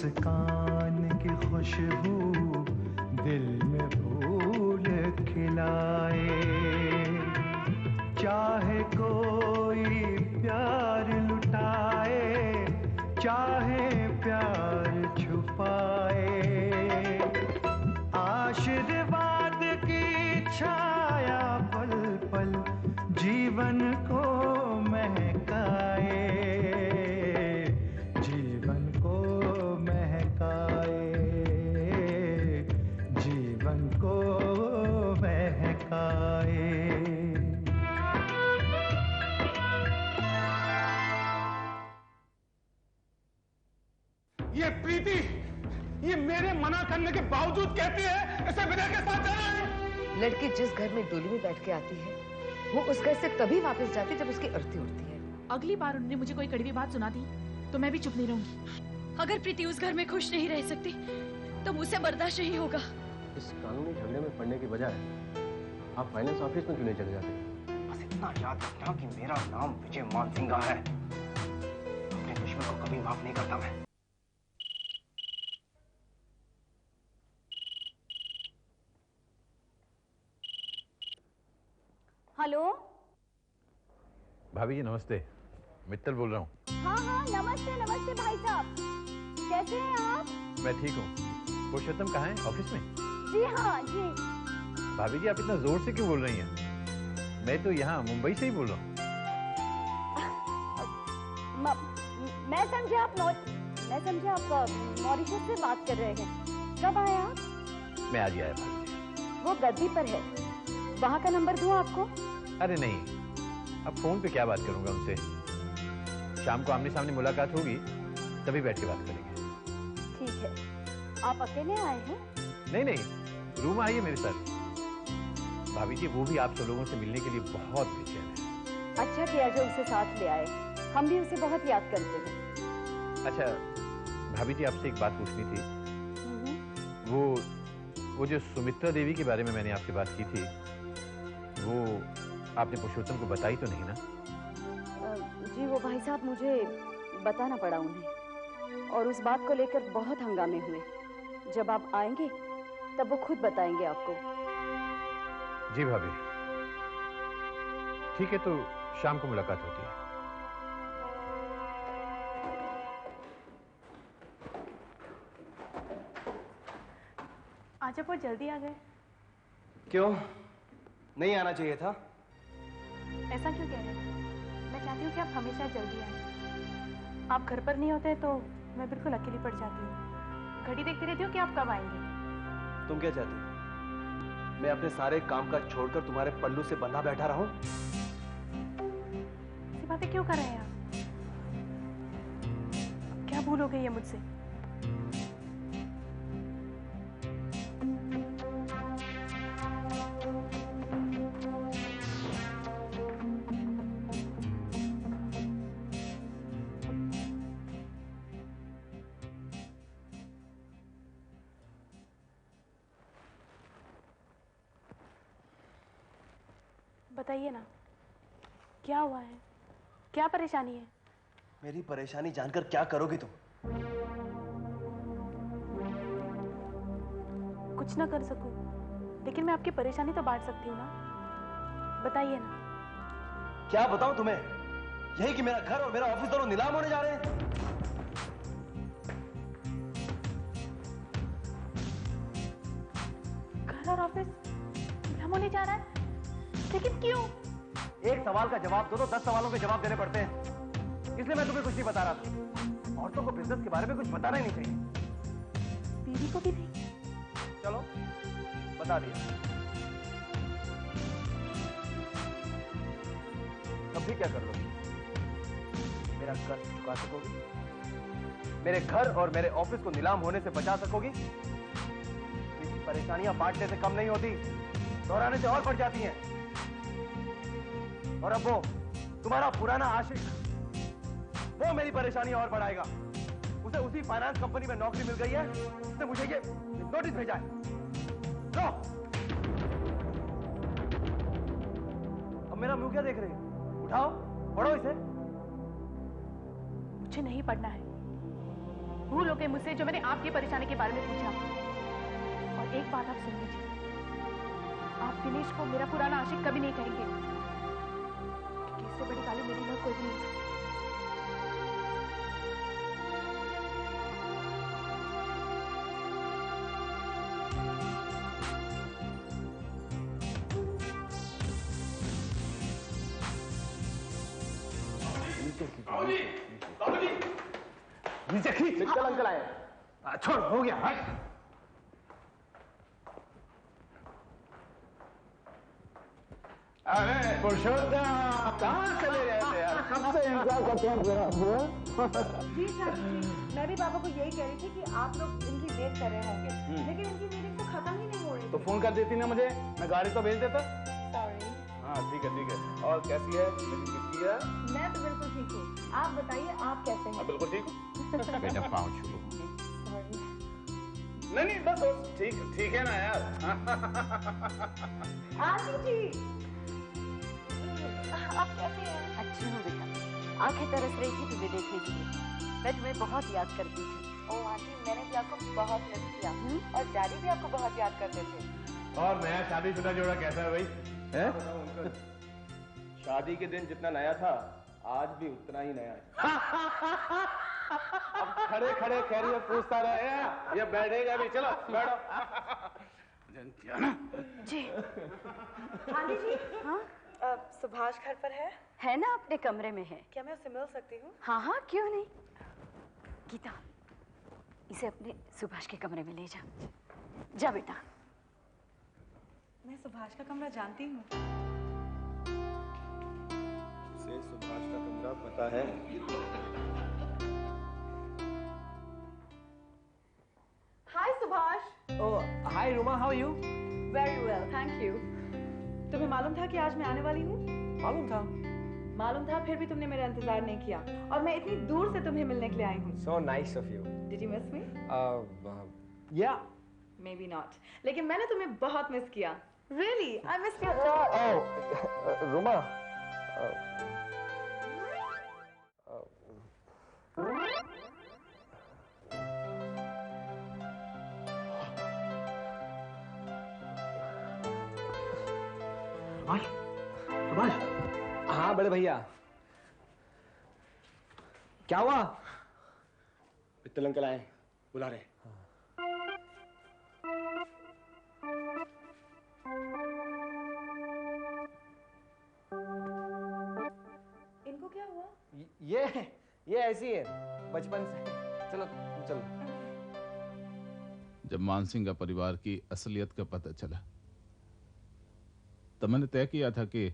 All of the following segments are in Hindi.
मुस्कान की खुशबू दिल में फूल खिलाए। चाहे कोई प्यार लुटाए, चाहे प्यार छुपाए, आशीर्वाद की छाया पल पल जीवन को महकाए, जीवन को महकाए, जीवन को महकाए। ये प्रीति, ये मेरे मना करने के बावजूद कहती है इसे विनय के साथ जाना है। लड़की जिस घर में डोली में बैठ के आती है वो उस घर से तभी वापस जाती जब उसकी अर्थी उठती है। अगली बार उन्होंने मुझे कोई कड़वी बात सुना दी तो मैं भी चुप नहीं रहूंगी। अगर प्रीति उस घर में खुश नहीं रह सकती तो मुझसे बर्दाश्त नहीं होगा। इस कानूनी झगड़े में पड़ने की बजाय आप फाइनेंस ऑफिस में क्यों नहीं चले जाते? बस इतना याद रखना कि मेरा नाम विजय मानसिंघा है। अपने दुश्मन को कभी माफ नहीं करता मैं। हेलो भाभी जी नमस्ते, मित्तल बोल रहा हूँ। हाँ हाँ नमस्ते नमस्ते भाई साहब, कैसे हैं आप? मैं ठीक हूँ। पुरुषोत्तम कहाँ है? ऑफिस में? जी हाँ जी। भाभी जी आप इतना जोर से क्यों बोल रही हैं? मैं तो यहाँ मुंबई से ही बोल रहा हूँ। मैं समझे आप मॉरिशस से बात कर रहे हैं। कब आए आप? मैं आज ही आया भाभी जी। वो गद्दी पर है, वहाँ का नंबर दूँ आपको? अरे नहीं, अब फोन पे क्या बात करूंगा उनसे। शाम को आमने सामने मुलाकात होगी तभी बैठ के बात करेंगे। ठीक है। आप अकेले आए हैं? नहीं नहीं, रूम आइए मेरे साथ। भाभी जी वो भी आप सब लोगों से मिलने के लिए बहुत बेचैन है। अच्छा किया जो उसे साथ ले आए, हम भी उसे बहुत याद करते हैं। अच्छा भाभी जी आपसे एक बात पूछनी थी। वो जो सुमित्रा देवी के बारे में मैंने आपसे बात की थी, वो आपने पुरुषोत्तम को बताई तो नहीं ना? जी वो भाई साहब मुझे बताना पड़ा उन्हें, और उस बात को लेकर बहुत हंगामे हुए। जब आप आएंगे तब वो खुद बताएंगे आपको। जी भाभी ठीक है, तो शाम को मुलाकात होती है। आज आप बहुत जल्दी आ गए। क्यों नहीं आना चाहिए था? ऐसा क्यों कह रहे हैं? मैं चाहती हूँ कि आप हमेशा जल्दी आए। आप घर पर नहीं होते तो मैं बिल्कुल अकेली पड़ जाती हूँ। घड़ी देखती रहती हूँ कि आप कब आएंगे। तुम क्या चाहती हो? मैं अपने सारे काम काज छोड़कर तुम्हारे पल्लू से बंधा बैठा रहूं? ऐसी बातें क्यों कर रहे हैं आप? क्या भूल हो गई है मुझसे? बताइए ना, क्या हुआ है? क्या परेशानी है? मेरी परेशानी जानकर क्या करोगी तुम? कुछ ना कर सकूं, लेकिन मैं आपकी परेशानी तो बांट सकती हूँ ना। बताइए ना। क्या बताऊं तुम्हें? यही कि मेरा घर और मेरा ऑफिस दोनों नीलाम होने जा रहे हैं। घर और ऑफिस नीलाम होने जा रहा है? लेकिन क्यों? एक सवाल का जवाब दो तो 10 सवालों के जवाब देने पड़ते हैं, इसलिए मैं तुम्हें कुछ नहीं बता रहा था। औरतों को बिजनेस के बारे में कुछ बताना ही नहीं चाहिए। बीवी को भी नहीं? चलो बता दिया। अब भी क्या कर लोगी? मेरा कर्ज चुका सकोगी? मेरे घर और मेरे ऑफिस को नीलाम होने से बचा सकोगी? परेशानियां बांटने से कम नहीं होती, दोहराने से और बढ़ जाती हैं। और अब वो तुम्हारा पुराना आशिक, वो मेरी परेशानी और बढ़ाएगा। उसे उसी फाइनेंस कंपनी में नौकरी मिल गई है, उसने मुझे ये नोटिस भेजा है। लो, अब मेरा मुंह क्या देख रहे हो? उठाओ, पढ़ो इसे। मुझे नहीं पढ़ना है, भूल हो गई मुझसे जो मैंने आपकी परेशानी के बारे में पूछा। और एक बात आप सुन लीजिए, आप दिनेश को मेरा पुराना आशिक कभी नहीं कहेंगे, क्योंकि इससे बड़ी गाली मेरी ना कोई भी नहीं सकती। नीचे खींच। चल अंकल आए। छोड़, हो गया। अरे पुरुषोत्तम, कहाँ चले गए थे यार? कब से इंतजार करते हैं जी सर, मैं भी पापा को यही कह रही थी कि आप लोग इनकी वेट कर रहे होंगे, लेकिन इनकी वेटिंग तो खत्म ही नहीं हो रही। तो फोन कर देती ना मुझे, मैं गाड़ी तो भेज देता। सॉरी। हाँ ठीक है। और कैसी है मेरी बिटिया? मैं तो बिल्कुल ठीक हूँ, आप बताइए आप कैसे हैं? बिल्कुल ठीक हूँ। बेटा पाँव छू। नहीं बस ठीक है ना यार। आंटी जी, आप कैसे हैं? अच्छी हूँ बेटा, आंखें तरस रही थी तुम्हें देखने के लिए। मैं तुम्हें बहुत याद करती थी। ओह आंटी, मैंने भी आपको बहुत मिस किया और डैडी भी आपको बहुत याद करते थे। और नया शादीशुदा जोड़ा कैसा है भाई? है? शादी के दिन जितना नया था, आज भी उतना ही नया है। अब खड़े खैरियत पूछता रहे, ये बैठेगा भी। चलो बैठो। जी आंटी जी, हाँ सुभाष घर पर है ना, अपने कमरे में है। क्या मैं उससे मिल सकती हूँ? हाँ क्यों नहीं। गीता, इसे अपने सुभाष के कमरे में ले जा बेटा। मैं सुभाष का कमरा जानती हूँ। उसे सुभाष का कमरा पता है? Hi Subhash. Oh hi Ruma, how are you? Very well, thank you. तुम्हें मालूम था कि आज मैं आने वाली हूँ? मालूम था, फिर भी तुमने मेरा इंतजार नहीं किया और मैं इतनी दूर से तुम्हें मिलने के लिए आई हूँ। So nice of you. Did you miss me? Yeah. Maybe not. लेकिन मैंने तुम्हें बहुत मिस किया। Really, I missed you. Oh, Ruma. Subhash. हाँ बड़े भैया, क्या हुआ? वित्तल अंकल आए, बुला रहे। इनको क्या हुआ? ये ऐसी है बचपन से। चलो। जब मानसिंह का परिवार की असलियत का पता चला, तब मैंने तय किया था कि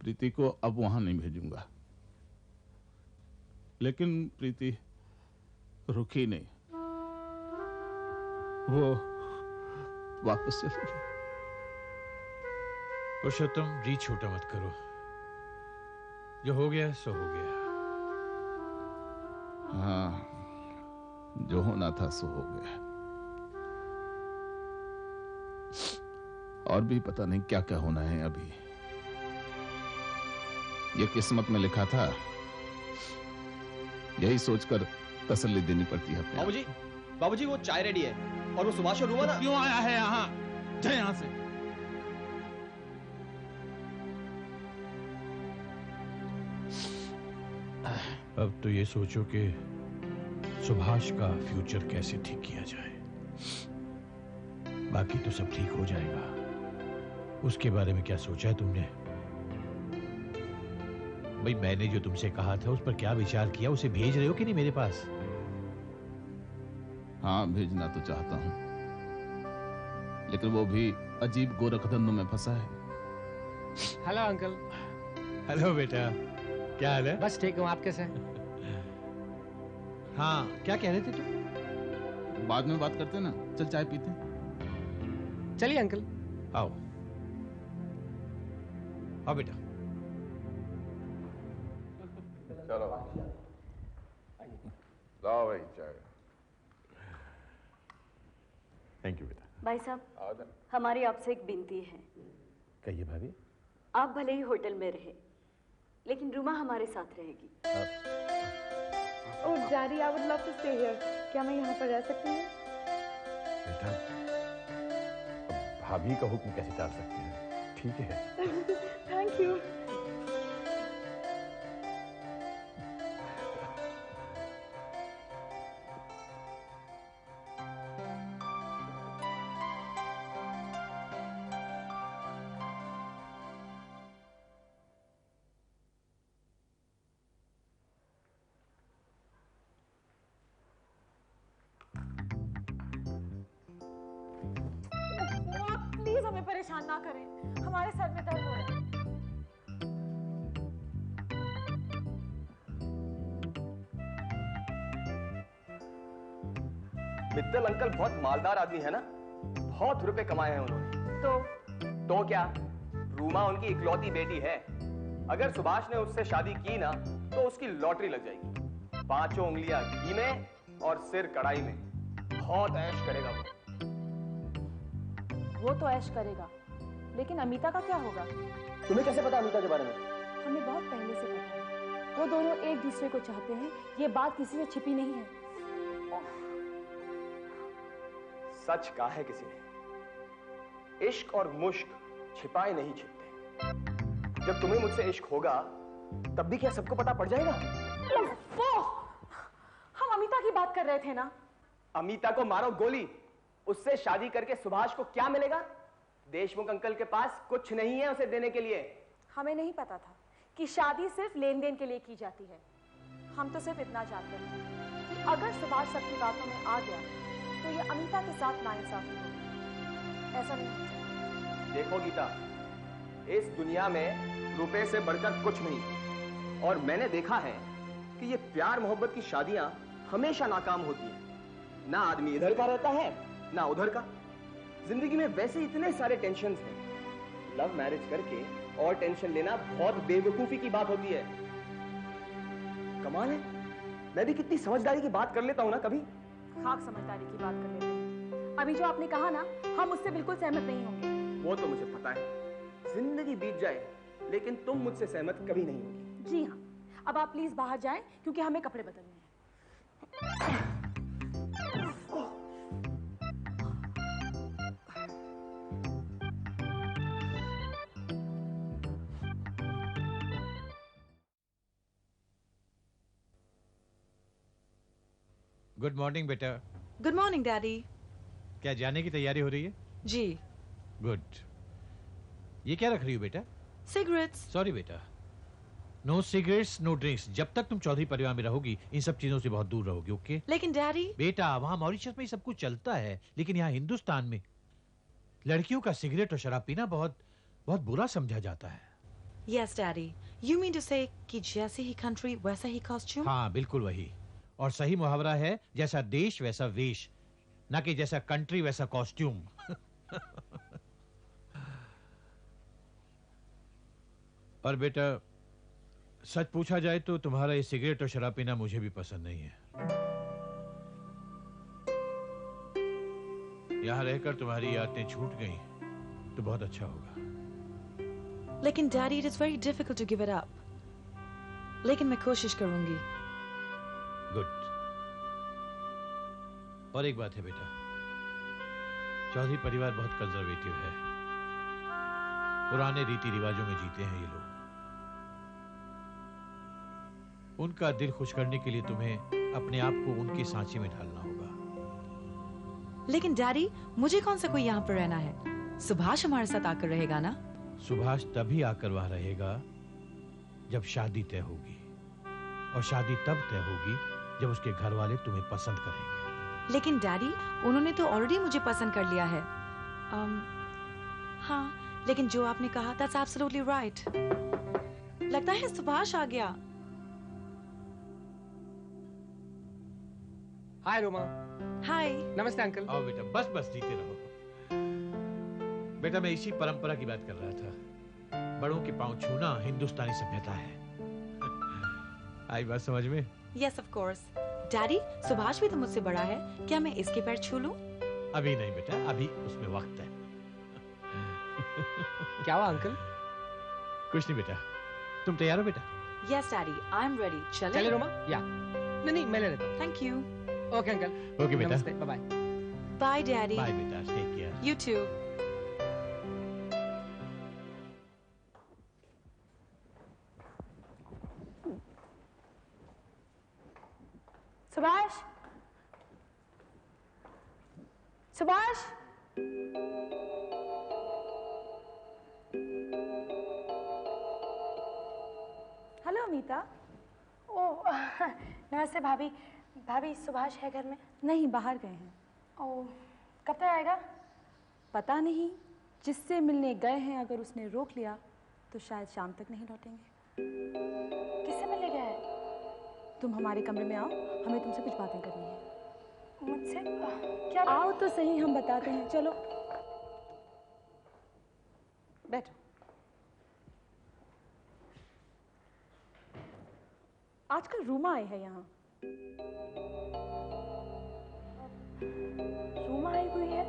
प्रीति को अब वहां नहीं भेजूंगा। लेकिन प्रीति रुकी नहीं, वो वापस चली गई। पुरुषोत्तम जी, छोटा मत करो। जो हो गया सो हो गया। हाँ, जो होना था सो हो गया। और भी पता नहीं क्या क्या होना है अभी। ये किस्मत में लिखा था, यही सोचकर तसल्ली देनी पड़ती है अपने। बाबूजी वो चाय रेडी है और वो सुभाष और रुमा ना। क्यों आया है यहाँ? जा यहाँ से। अब तो ये सोचो कि सुभाष का फ्यूचर कैसे ठीक किया जाए। बाकी तो सब ठीक हो जाएगा। उसके बारे में क्या सोचा है तुमने? भाई, मैंने जो तुमसे कहा था उस पर क्या विचार किया? उसे भेज रहे हो कि नहीं मेरे पास? हाँ, भेजना तो चाहता हूं, लेकिन वो भी अजीब गोरखधंधों में फंसा है। Hello uncle. हेलो बेटा, क्या हाल है? बस ठीक हूँ, आप कैसे? हाँ, क्या कह रहे थे तुम? बाद में बात करते ना, चल चाय पीते। चलिए अंकल। आओ आओ बेटा। चलो लाओ भाई चाय। थैंक यू बेटा। भाई साहब, हमारी आपसे एक विनती है। कहिए भाभी। आप भले ही होटल में रहे, लेकिन रुमा हमारे साथ रहेगी। Oh, Daddy, I would love to stay here. क्या मैं यहाँ पर रह सकती हूँ? बेटा, भाभी का हुक्म कैसे टाल सकते हैं? ठीक है। Thank you. प्लीज हमें परेशान ना करें, हमारे सर में दर्द हो रहा है। मित्तल अंकल बहुत मालदार आदमी है ना, बहुत रुपए कमाए हैं उन्होंने। तो क्या, रूमा उनकी इकलौती बेटी है। अगर सुभाष ने उससे शादी की ना तो उसकी लॉटरी लग जाएगी। 5 उंगलियां घी में और सिर कढ़ाई में। बहुत ऐश करेगा वो तो ऐश करेगा, लेकिन अमीता का क्या होगा? तुम्हें कैसे पता अमीता के बारे में? हमें बहुत पहले से पता है। वो दोनों एक दूसरे को चाहते हैं, ये बात किसी से छिपी नहीं है। सच कहा है किसी ने, इश्क और मुश्क छिपाए नहीं छिपते। जब तुम्हें मुझसे इश्क होगा तब भी क्या सबको पता पड़ जाएगा? हम अमीता की बात कर रहे थे ना। अमीता को मारो गोली, उससे शादी करके सुभाष को क्या मिलेगा? देशमुख अंकल के पास कुछ नहीं है उसे देने के लिए। हमें नहीं पता था कि शादी सिर्फ लेन देन के लिए की जाती है। हम तो सिर्फ इतना जानते हैं कि अगर सुभाष सबकी बातों में आ गया तो ये अमीता के साथ नाइंसाफी होगी। ऐसा नहीं होता। देखो गीता, इस दुनिया में रुपए से बढ़कर कुछ नहीं। और मैंने देखा है कि ये प्यार मोहब्बत की शादियां हमेशा नाकाम होती हैं। ना आदमी इधर का रहता है ना उधर का। जिंदगी में वैसे इतने सारे टेंशन्स हैं। लव मैरिज करके और टेंशन लेना बहुत बेवकूफी की बात होती है। कमाल है, मैं भी कितनी समझदारी की बात कर लेता हूं ना कभी। खाक समझदारी की बात कर लेते हैं। अभी जो आपने कहा ना, हम उससे बिल्कुल सहमत नहीं होंगे। वो तो मुझे पता है। जिंदगी बीत जाए लेकिन तुम मुझसे सहमत कभी नहीं होगी। जी हाँ, अब आप प्लीज बाहर जाएं क्योंकि हमें कपड़े बदलने हैं। गुड मॉर्निंग बेटा। Good morning daddy. क्या जाने की तैयारी हो रही है? जी। गुड। ये क्या रख रही हो बेटा? सिगरेट्स। सॉरी बेटा, नो सिगरेट्स नो ड्रिंक्स। जब तक तुम चौधरी परिवार में रहोगी इन सब चीजों से बहुत दूर रहोगी। ओके? लेकिन डैडी। बेटा, वहां मॉरिशस में सब कुछ चलता है, लेकिन यहाँ हिंदुस्तान में लड़कियों का सिगरेट और शराब पीना बहुत बहुत बुरा समझा जाता है। Yes daddy, you mean to say कि जैसे ही कंट्री वैसा ही कॉस्ट्यूम? हाँ, बिल्कुल वही। और सही मुहावरा है, जैसा देश वैसा वेश, ना कि जैसा कंट्री वैसा कॉस्ट्यूम। और बेटा, सच पूछा जाए तो तुम्हारा ये सिगरेट और शराब पीना मुझे भी पसंद नहीं है। यहां रहकर तुम्हारी आदतें छूट गई तो बहुत अच्छा होगा। लेकिन daddy, it is very difficult to give it up. लेकिन मैं कोशिश करूंगी। गुड। और एक बात है बेटा, चौधरी परिवार बहुत कंजर्वेटिव है। पुराने रीति रिवाजों में जीते हैं ये लोग। उनका दिल खुश करने के लिए तुम्हें अपने आप को उनके सांचे में ढालना होगा। लेकिन डैडी, मुझे कौन सा कोई यहाँ पर रहना है? सुभाष हमारे साथ आकर रहेगा ना? सुभाष तभी आकर वहां रहेगा जब शादी तय होगी, और शादी तब तय होगी जब उसके घर वाले तुम्हें पसंद करेंगे। लेकिन डैडी, उन्होंने तो ऑलरेडी मुझे पसंद कर लिया है। हाँ, लेकिन जो आपने कहा that's absolutely right। लगता है सुभाष आ गया। हाय रोमा। हाय। नमस्ते अंकल। आओ बेटा, बस बस जीते रहो। बेटा, मैं इसी परंपरा की बात कर रहा था। बड़ों के पांव छूना हिंदुस्तानी सभ्यता है। आई बात समझ में? Yes of course. Daddy, Subhash भी तो मुझसे बड़ा है, क्या मैं इसके पैर छू लूं? अभी नहीं बेटा, अभी उसमें वक्त है। क्या हुआ अंकल? कुछ नहीं बेटा, तुम तैयार हो बेटा? Yes daddy, I am ready. चले रोमा? या नहीं मैं ले लेता हूँ। Thank you. Okay uncle. Okay बेटा। नमस्ते, बाय। Bye daddy. बाय बेटा, take care. You too. Subhash, Subhash, hello Amita. Oh नमस्ते भाभी। भाभी सुभाष है घर में? नहीं, बाहर गए हैं। ओह कब तक आएगा? पता नहीं, जिससे मिलने गए हैं अगर उसने रोक लिया तो शायद शाम तक नहीं लौटेंगे। किससे मिलने गया है? तुम हमारे कमरे में आओ, हमें तुमसे कुछ बातें करनी है। मुझसे? क्या? आओ तो सही, हम बताते हैं। चलो बैठो। आजकल रूमा आई है यहाँ। रूमा आई हुई है?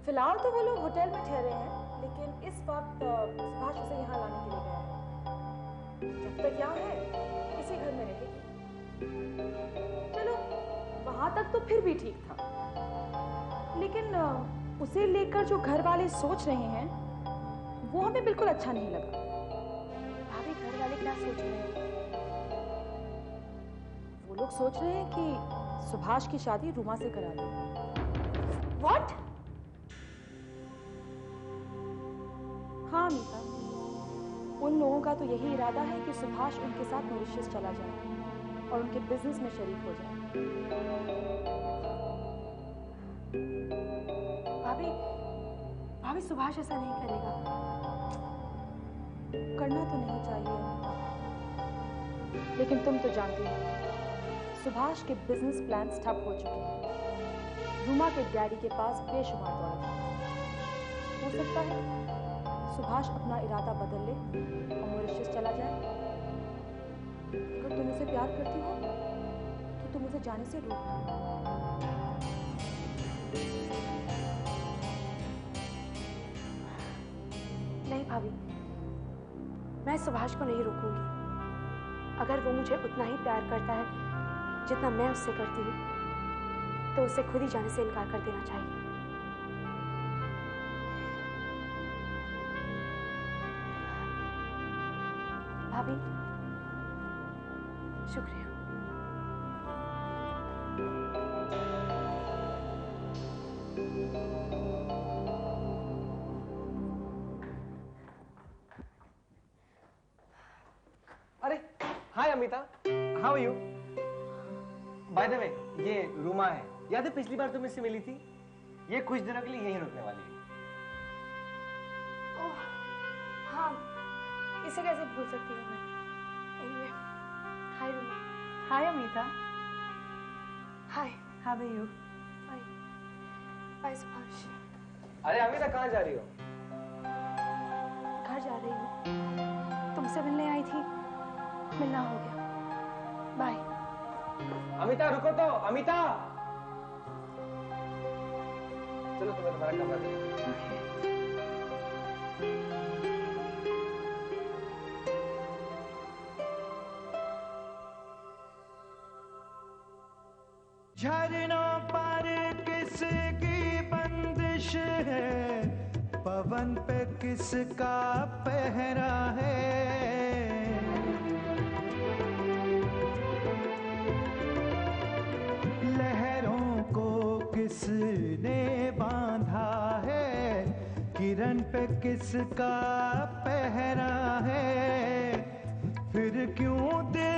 फिलहाल तो वो लोग होटल में ठहरे हैं, लेकिन इस वक्त सुभाष उसे यहाँ लाने के लिए गया है। जब तक यहाँ है इसी घर में रहेगी। चलो वहां तक तो फिर भी ठीक था, लेकिन उसे लेकर जो घर वाले सोच रहे हैं वो हमें बिल्कुल अच्छा नहीं लगा। भाभी घर वाले क्या सोच रहे हैं? वो लोग सोच रहे हैं कि सुभाष की शादी रूमा से करा दो। What? हाँ मीता, उन लोगों का तो यही इरादा है कि सुभाष उनके साथ मॉरिशस चला जाए और उनके बिजनेस में शरीक हो जाए। भाभी, भाभी सुभाष ऐसा नहीं करेगा। करना तो नहीं चाहिए अमीता, लेकिन तुम तो जानती हो सुभाष के बिजनेस प्लान्स ठप हो चुके हैं। रूमा के डैडी के पास बेशुमार दौलत है। हो सकता है सुभाष अपना इरादा बदल ले और मॉरिशस चला जाए। अगर तुम उसे प्यार करती हो तो तुम उसे जाने से रोक दो। नहीं भाभी, मैं सुभाष को नहीं रोकूंगी। अगर वो मुझे उतना ही प्यार करता है जितना मैं उससे करती हूँ, तो उसे खुद ही जाने से इनकार कर देना चाहिए। भाभी, शुक्रिया। अरे hi Amita, how are you? By the way, ये रूमा है। याद है पिछली बार तुम इससे मिली थी? ये कुछ दिनों के लिए यहीं रुकने वाली है। ओह हाँ, इसे कैसे भूल सकती हूँ मैं? Anyway, hi Ruma. Hi Amita. Hi. How are you? Bye. Bye Subhash. अरे अमिता, कहाँ जा रही हो? घर जा रही हूँ। तुमसे मिलने आई थी, मिलना हो गया। बाय। अमिता रुको तो, अमिता। चलो तुम्हें तुम्हारा कमरा देता हूं। झरनों पर किसकी बंदिश है, पवन पे किसका पहरा है। लहरों को किसने बांधा है, किरण पे किसका पहरा है। फिर क्यों दिल